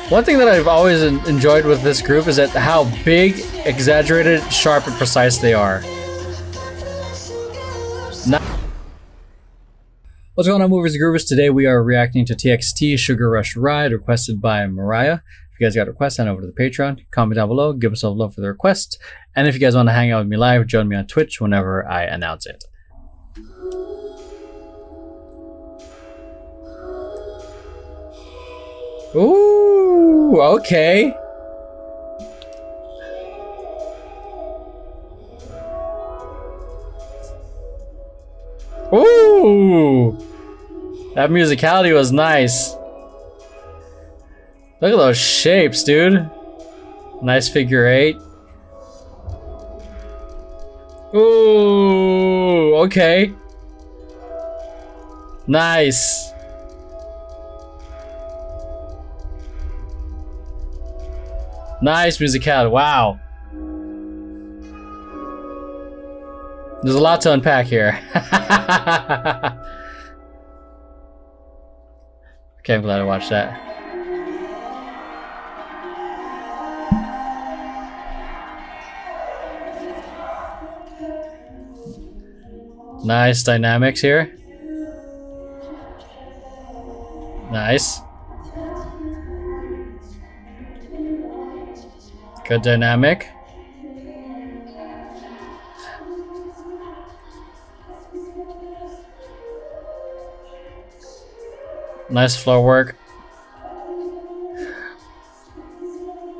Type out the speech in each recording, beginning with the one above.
One thing that I've always enjoyed with this group is that how big, exaggerated, sharp, and precise they are. What's going on, movers and groovers? Today we are reacting to TXT Sugar Rush Ride, requested by Mariah. If you guys got a request, send over to the Patreon. Comment down below, give us a love for the request. And if you guys want to hang out with me live, join me on Twitch whenever I announce it. Ooh, okay. Ooh, that musicality was nice. Look at those shapes, dude. Nice figure eight. Ooh, okay. Nice. Nice musicality. Wow. There's a lot to unpack here. Okay, I'm glad I watched that. Nice dynamics here. Nice. Good dynamic. Nice floor work.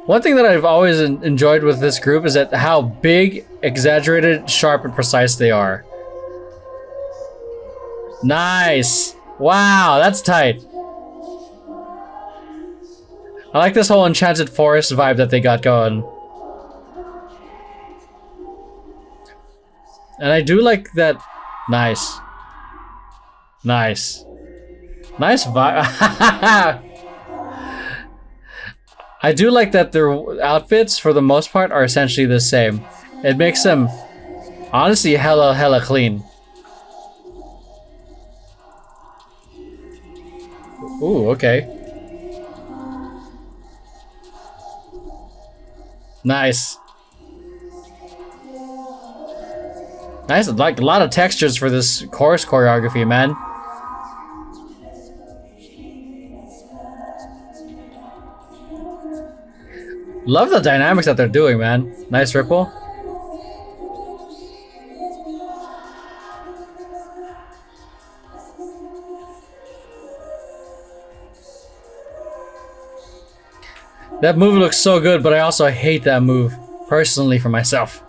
One thing that I've always enjoyed with this group is that how big, exaggerated, sharp, and precise they are. Nice. Wow, that's tight. I like this whole enchanted forest vibe that they got going. And I do like that. Nice. Nice. Nice vibe. I do like that their outfits, for the most part, are essentially the same. It makes them, honestly, hella clean. Ooh, okay. Nice. Nice, like a lot of textures for this chorus choreography, man. Love the dynamics that they're doing, man. Nice ripple. That move looks so good, but I also hate that move, personally, for myself.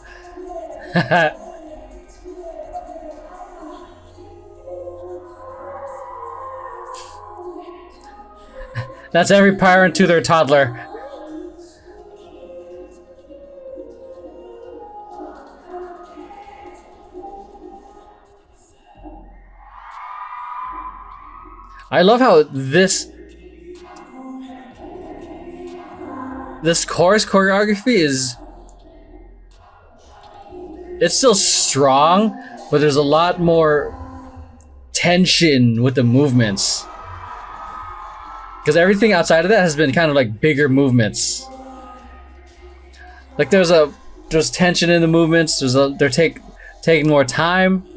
That's every parent to their toddler. I love how this chorus choreography is, it's still strong, but there's a lot more tension with the movements. Because everything outside of that has been kind of like bigger movements. Like there's tension in the movements. They're taking more time.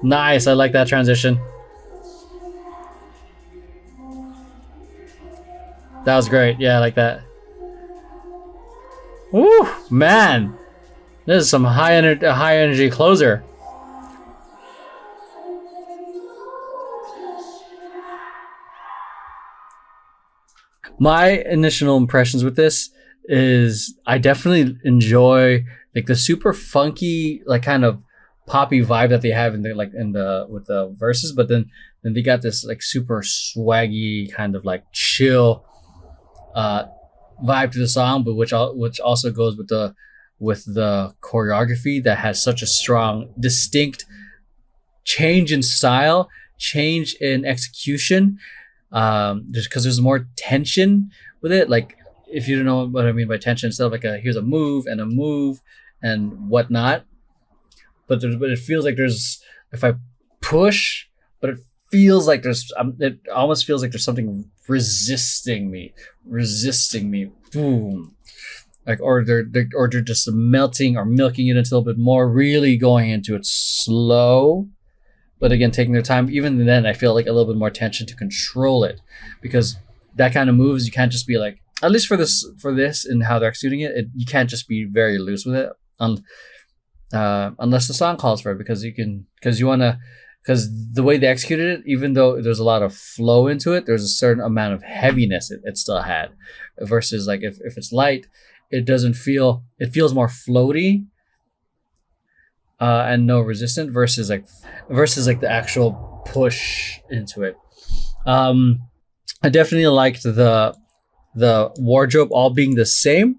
Nice, I like that transition. That was great. Yeah, I like that. Woo, man, this is some high energy closer. My initial impressions with this is I definitely enjoy like the super funky, like kind of poppy vibe that they have in the with the verses, but then they got this like super swaggy kind of like chill vibe to the song, but which also goes with the choreography that has such a strong, distinct change in style, change in execution. Just because there's more tension with it. Like if you don't know what I mean by tension, instead of like here's a move and whatnot. But it feels like there's, if I push, but it feels like it almost feels like there's something resisting me. Boom. Like, or they're just melting or milking it until a little bit more, really going into it slow. But again, taking their time. Even then, I feel like a little bit more tension to control it, because that kind of moves, you can't just be like, at least for this and how they're executing it, you can't just be very loose with it, unless the song calls for it, because the way they executed it, even though there's a lot of flow into it, there's a certain amount of heaviness it still had, versus like if it's light, it feels more floaty, and no resistant, versus like the actual push into it. I definitely liked the wardrobe all being the same,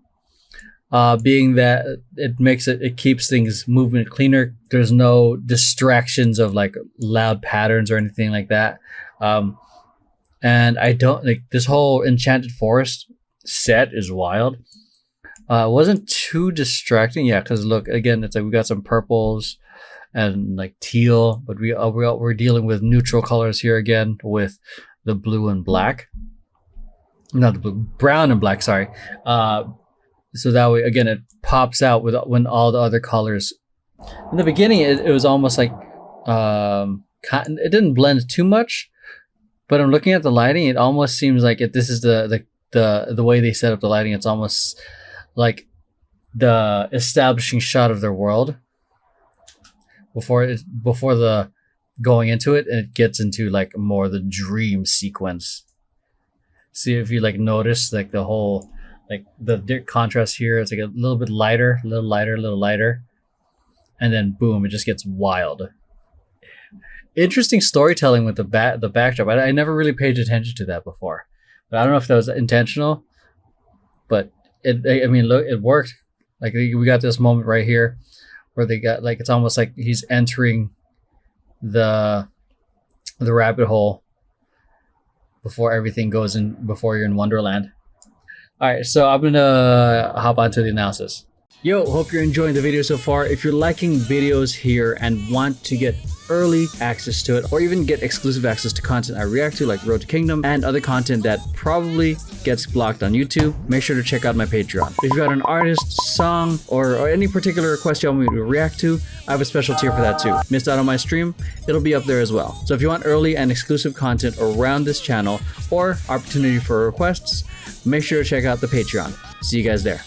being that it keeps things moving cleaner. There's no distractions of like loud patterns or anything like that. And I don't like this whole Enchanted Forest set is wild. It wasn't too distracting, yeah, because look, again, it's like we got some purples and like teal, but we're dealing with neutral colors here again with the blue and black. Not the blue, brown and black, sorry. So that way, again, it pops out when all the other colors. In the beginning, it was almost like it didn't blend too much, but I'm looking at the lighting. It almost seems like this is the way they set up the lighting. It's almost like the establishing shot of their world before the going into it, and it gets into like more the dream sequence. See if you like notice like the whole like the contrast here. It's like a little bit lighter, a little lighter, and then boom, it just gets wild. Interesting storytelling with the backdrop. I never really paid attention to that before, but I don't know if that was intentional. But look, it worked. Like we got this moment right here where they got like, it's almost like he's entering the rabbit hole before everything goes in, before you're in Wonderland. All right, so I'm gonna hop onto the analysis. Yo, hope you're enjoying the video so far. If you're liking videos here and want to get early access to it, or even get exclusive access to content I react to, like Road to Kingdom and other content that probably gets blocked on YouTube, make sure to check out my Patreon. If you've got an artist, song, or any particular request you want me to react to, I have a special tier for that too. Missed out on my stream? It'll be up there as well. So if you want early and exclusive content around this channel, or opportunity for requests, make sure to check out the Patreon. See you guys there.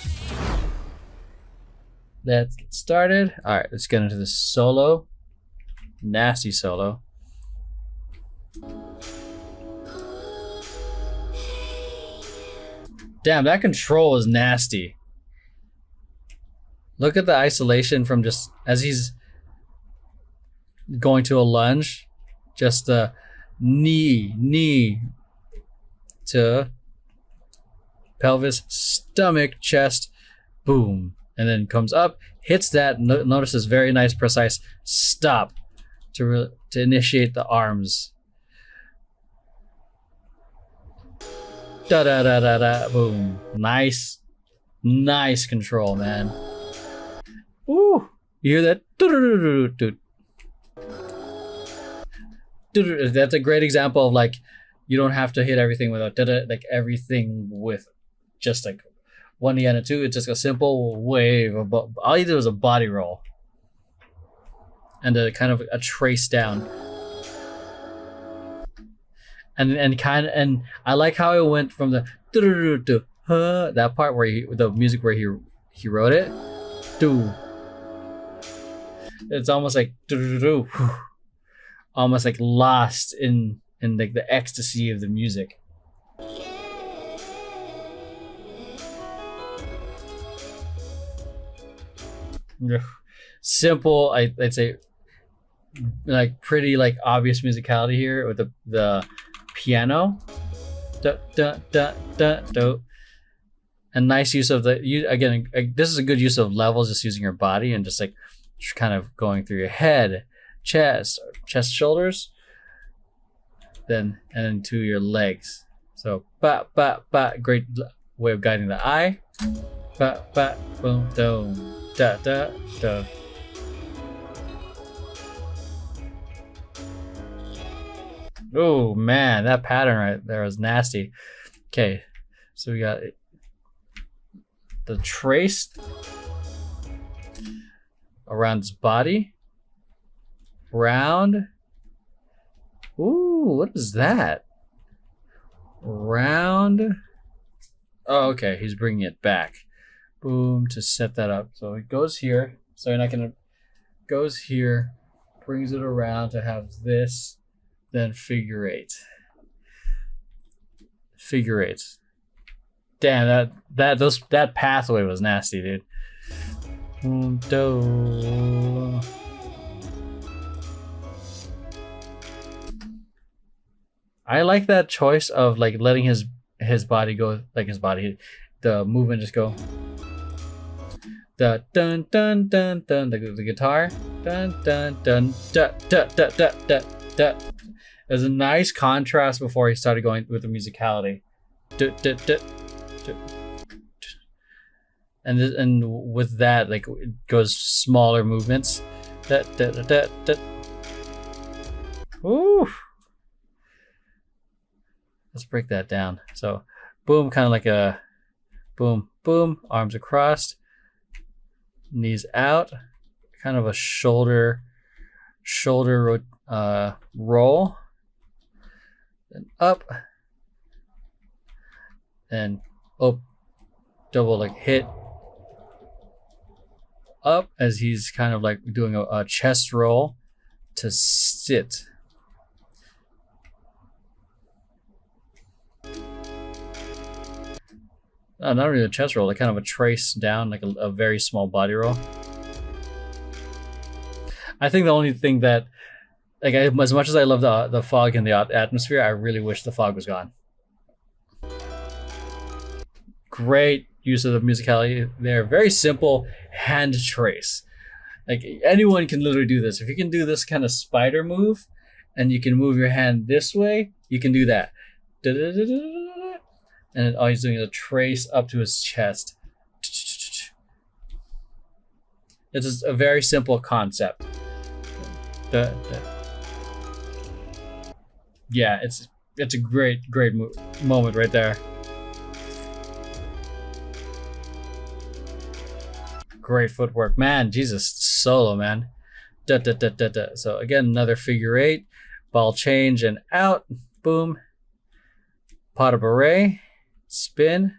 Let's get started. All right, let's get into the solo. Nasty solo. Damn, that control is nasty. Look at the isolation from just as he's going to a lunge. Just the knee to pelvis, stomach, chest, boom. And then comes up, hits that, notice this very nice, precise stop to initiate the arms. Da-da-da-da-da, boom. Nice control, man. Ooh, you hear that? That's a great example of like, you don't have to hit everything without like everything with just like one and a two. It's just a simple wave. All you did was a body roll and a kind of a trace down. And I like how it went from the that part where the music where he wrote it. It's almost like almost like lost in like the ecstasy of the music. Simple, I'd say, like pretty like obvious musicality here with the piano, and nice use of again. This is a good use of levels, just using your body and just like kind of going through your head, chest, shoulders, then and then to your legs. So great way of guiding the eye. Boom, boom. Da da da. Oh man, that pattern right there was nasty. Okay, so we got the trace around his body. Round. Ooh, what is that? Round. Oh, okay, he's bringing it back. Boom, to set that up. So it goes here. So you're not gonna, goes here, brings it around to have this, then figure eight. Figure eights. Damn, that pathway was nasty, dude. Do. I like that choice of like letting his body go, like his body, the movement just go. The dun dun dun dun, the guitar, dun dun dun da da da da da da. There's a nice contrast before he started going with the musicality. Da, da, da, da. And with that, like it goes smaller movements. Da, da, da, da, da. Ooh. Let's break that down. So, boom, kind of like a boom, boom, arms across, knees out, kind of a shoulder roll, then up, and up, double like hit up as he's kind of like doing a chest roll to sit. Not really a chest roll, like kind of a trace down, like a very small body roll. I think the only thing that, like, as much as I love the fog and the atmosphere, I really wish the fog was gone. Great use of the musicality there. Very simple hand trace. Like anyone can literally do this. If you can do this kind of spider move, and you can move your hand this way, you can do that. And all he's doing is a trace up to his chest. It's just a very simple concept. Yeah, it's a great moment right there. Great footwork, man. Jesus, solo, man. Da, da, da, da, da. So again, another figure eight, ball change and out. Boom. Pas de bourrée. Spin.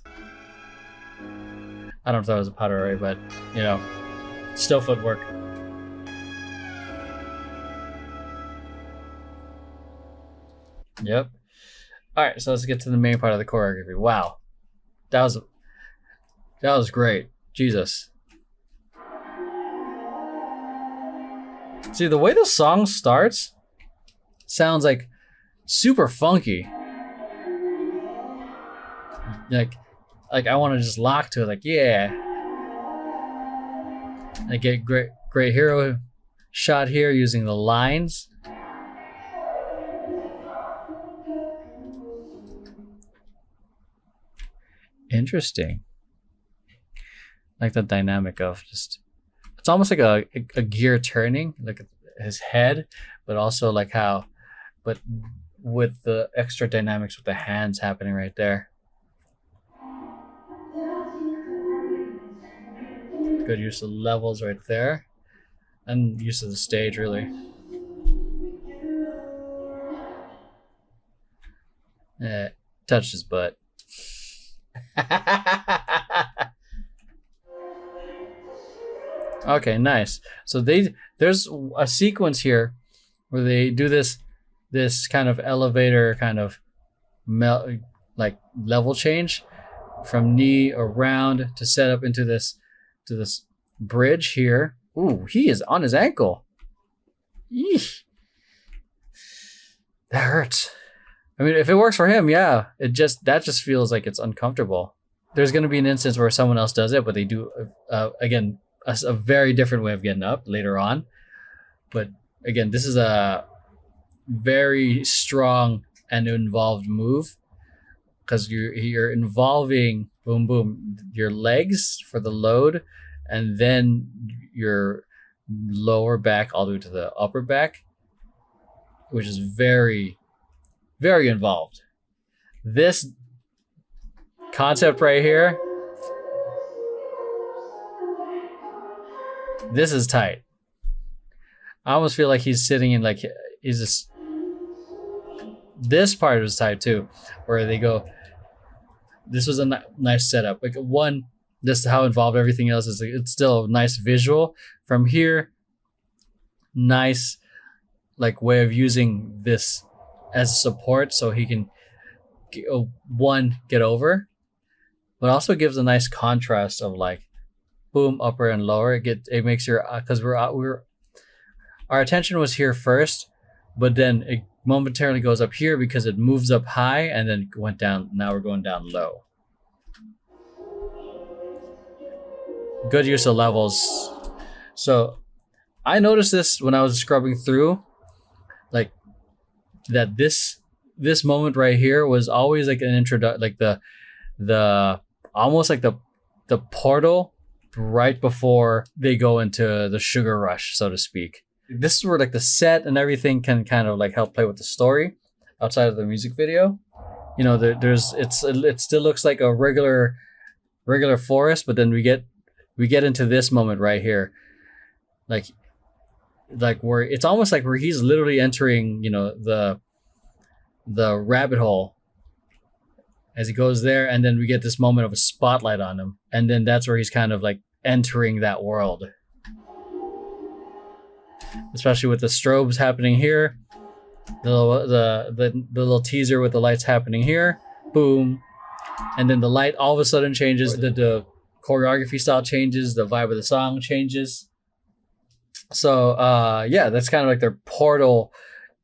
I don't know if that was a pas de bourrée, but you know, still footwork. Yep. All right, so let's get to the main part of the choreography. Wow, that was great. Jesus. See, the way the song starts sounds like super funky. Like I want to just lock to it. Like, yeah. I get great hero shot here using the lines. Interesting. Like the dynamic of just, it's almost like a gear turning, like his head, but also like how, but with the extra dynamics with the hands happening right there. Good use of levels right there, and use of the stage really. Touched his butt. Okay, nice. So there's a sequence here where they do this kind of elevator kind of like level change from knee around to set up into this bridge here. Ooh, he is on his ankle. Eesh. That hurts. I mean, if it works for him, yeah. That just feels like it's uncomfortable. There's going to be an instance where someone else does it, but they do again a very different way of getting up later on. But again, this is a very strong and involved move because you're involving boom boom your legs for the load, and then your lower back all the way to the upper back. which is very, very involved. This concept right here, this is tight. I almost feel like he's sitting in like, he's just, this part was tight too, where they go, this was a nice setup. Like one, just how involved everything else is. Like, it's still a nice visual from here. Nice, like way of using this as support so he can get over, but also gives a nice contrast of like, boom, upper and lower. It makes your, because our attention was here first, but then it momentarily goes up here because it moves up high and then went down. Now we're going down low. Good use of levels. So I noticed this when I was scrubbing through, like that this moment right here was always like an introduction, like the almost like the portal right before they go into the sugar rush, so to speak. This is where like the set and everything can kind of like help play with the story outside of the music video. You know, it still looks like a regular forest, but then we get into this moment right here, like where it's almost like where he's literally entering, you know, the rabbit hole as he goes there, and then we get this moment of a spotlight on him, and then that's where he's kind of like entering that world. Especially with the strobes happening here, the little teaser with the lights happening here, boom, and then the light all of a sudden changes, the choreography style changes, the vibe of the song changes. So yeah, that's kind of like their portal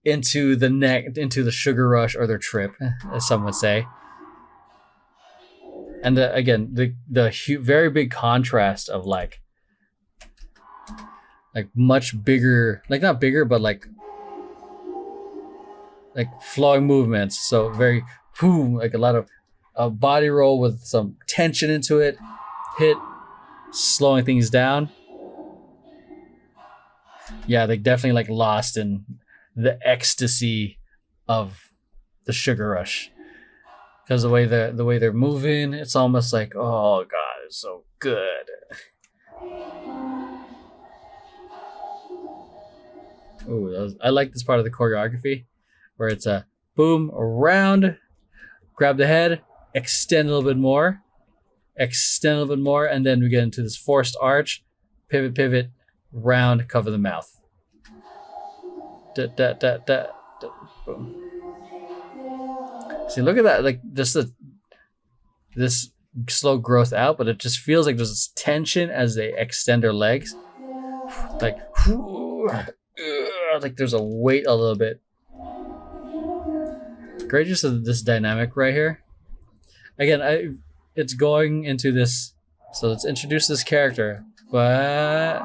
into the sugar rush, or their trip, as some would say. And again, the very big contrast of like much bigger, like not bigger, but like flowing movements. So very, boom, like a lot of a body roll with some tension into it, hit, slowing things down. Yeah, they definitely like lost in the ecstasy of the sugar rush, because the way they're moving, it's almost like, oh god, it's so good. Ooh, I like this part of the choreography where it's a boom, around, grab the head, extend a little bit more, and then we get into this forced arch, pivot, round, cover the mouth. Boom. See, look at that, like just this slow growth out, but it just feels like there's this tension as they extend their legs, like there's a weight a little bit. Great use of this dynamic right here. Again, it's going into this, so let's introduce this character, but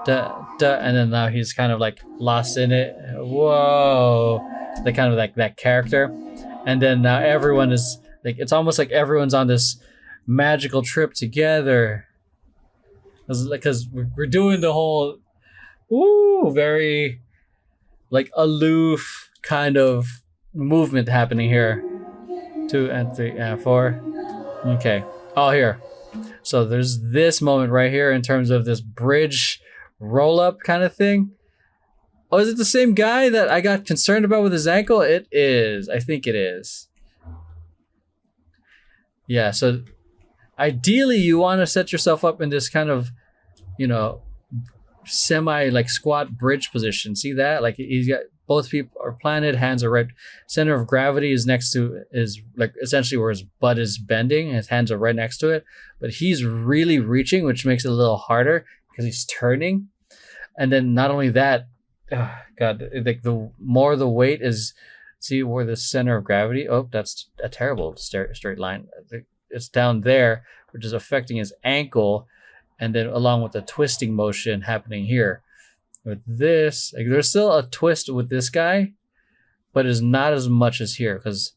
and then now he's kind of like lost in it. Whoa, the kind of like that character, and then now everyone is like, it's almost like everyone's on this magical trip together, because we're doing the whole very like aloof kind of movement happening here. 2 and 3 and 4. Okay. Oh, here. So there's this moment right here in terms of this bridge roll up kind of thing. Oh, is it the same guy that I got concerned about with his ankle? It is. I think it is. Yeah, so ideally you want to set yourself up in this kind of, you know, semi like squat bridge position. See that? Like he's got, both people are planted, hands are right. Center of gravity is next to, is like essentially where his butt is bending. His hands are right next to it, but he's really reaching, which makes it a little harder because he's turning. And then not only that, God, like the more the weight is, see where the center of gravity, oh, that's a terrible straight line. It's down there, which is affecting his ankle. And then along with the twisting motion happening here. With this, like there's still a twist with this guy, but it's not as much as here, because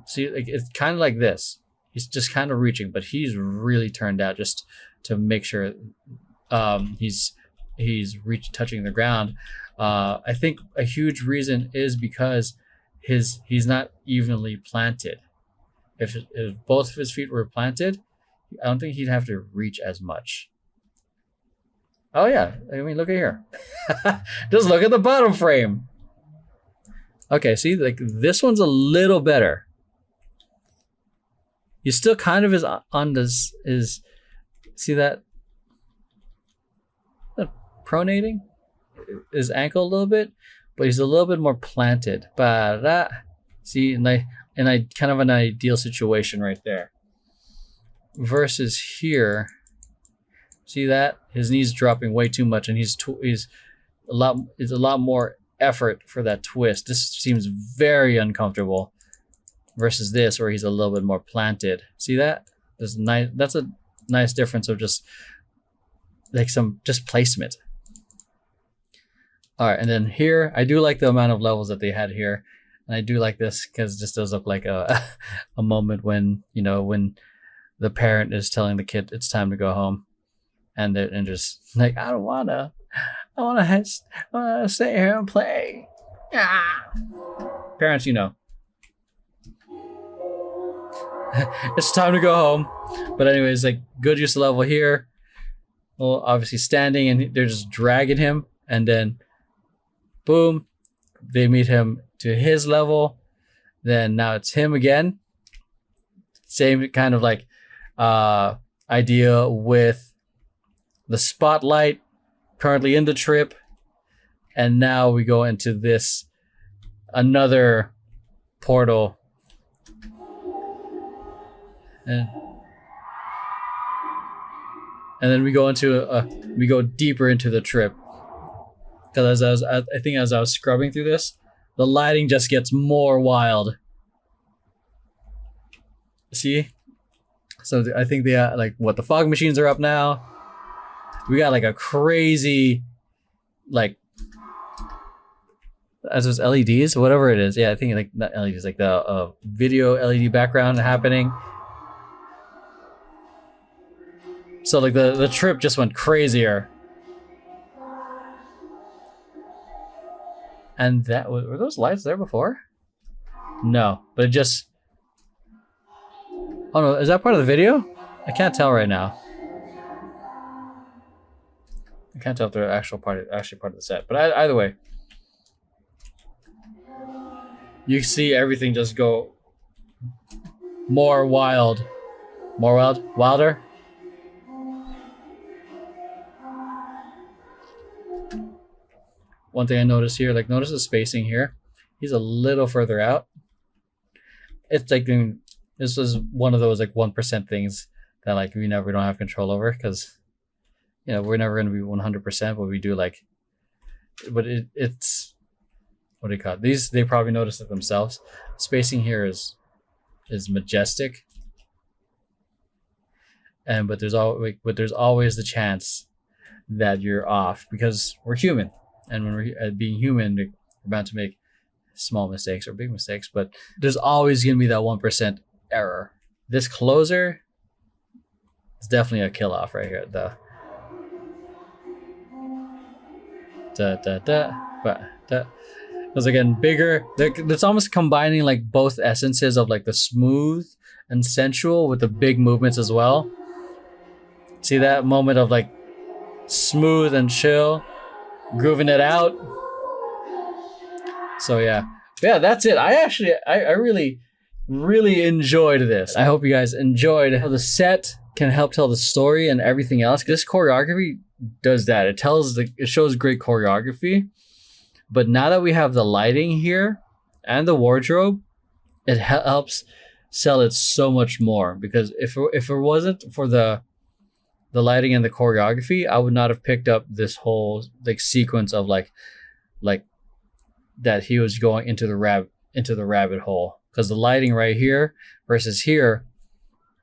see, like it's kind of like this. He's just kind of reaching, but he's really turned out just to make sure he's he's touching the ground. I think a huge reason is because he's not evenly planted. If both of his feet were planted, I don't think he'd have to reach as much. Oh yeah, I mean, look at here. Just look at the bottom frame. Okay, see, like this one's a little better. He still kind of is on this, see that? Pronating his ankle a little bit, but he's a little bit more planted. See, and I kind of an ideal situation right there. Versus here, see that his knees dropping way too much, and he's a lot more effort for that twist. This seems very uncomfortable. Versus this, where he's a little bit more planted. See that? That's a nice difference of just like some placement. All right, and then here, I do like the amount of levels that they had here. And I do like this because it just does look like a moment when, when the parent is telling the kid it's time to go home. And they're just like, I wanna stay here and play. Ah. Parents, it's time to go home. But anyways, like good use of level here. Well, obviously standing, and they're just dragging him, and then boom, they meet him to his level. Then now it's him again. Same kind of like idea with the spotlight currently in the trip. And now we go into this another portal. And then we go deeper into the trip. Because as I was scrubbing through this, the lighting just gets more wild. See? So I think the fog machines are up now. We got like a crazy, as those LEDs, whatever it is. Yeah, I think like not LEDs, like the video LED background happening. So like the trip just went crazier. And were those lights there before? No, but it just. Oh no, is that part of the video? I can't tell right now. I can't tell if they're actually part of the set. But either way, you see everything just go wilder. One thing I noticed here, notice the spacing here. He's a little further out. It's like this was one of those 1% things that we don't have control over, because we're never going to be 100%, but we do but it's what do you call it? These, they probably noticed it themselves. Spacing here is majestic, but there's always the chance that you're off, because we're human. And when we're being human, we're bound to make small mistakes or big mistakes, but there's always going to be that 1% error. This closer is definitely a kill off right here. Because again, bigger. It's almost combining both essences of the smooth and sensual with the big movements as well. See that moment of smooth and chill, grooving it out. So yeah, that's it. I really enjoyed this. I hope you guys enjoyed how the set can help tell the story and everything else. This choreography does that. It shows great choreography. But now that we have the lighting here and the wardrobe, it helps sell it so much more. Because if it wasn't for the lighting and the choreography, I would not have picked up this whole sequence of that he was going into the rabbit hole. Because the lighting right here versus here,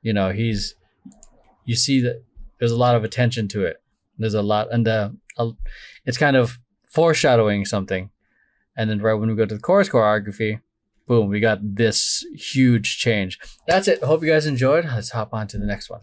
you see that there's a lot of attention to it. There's a lot, and it's kind of foreshadowing something. And then right when we go to the chorus choreography, boom, we got this huge change. That's it. I hope you guys enjoyed. Let's hop on to the next one.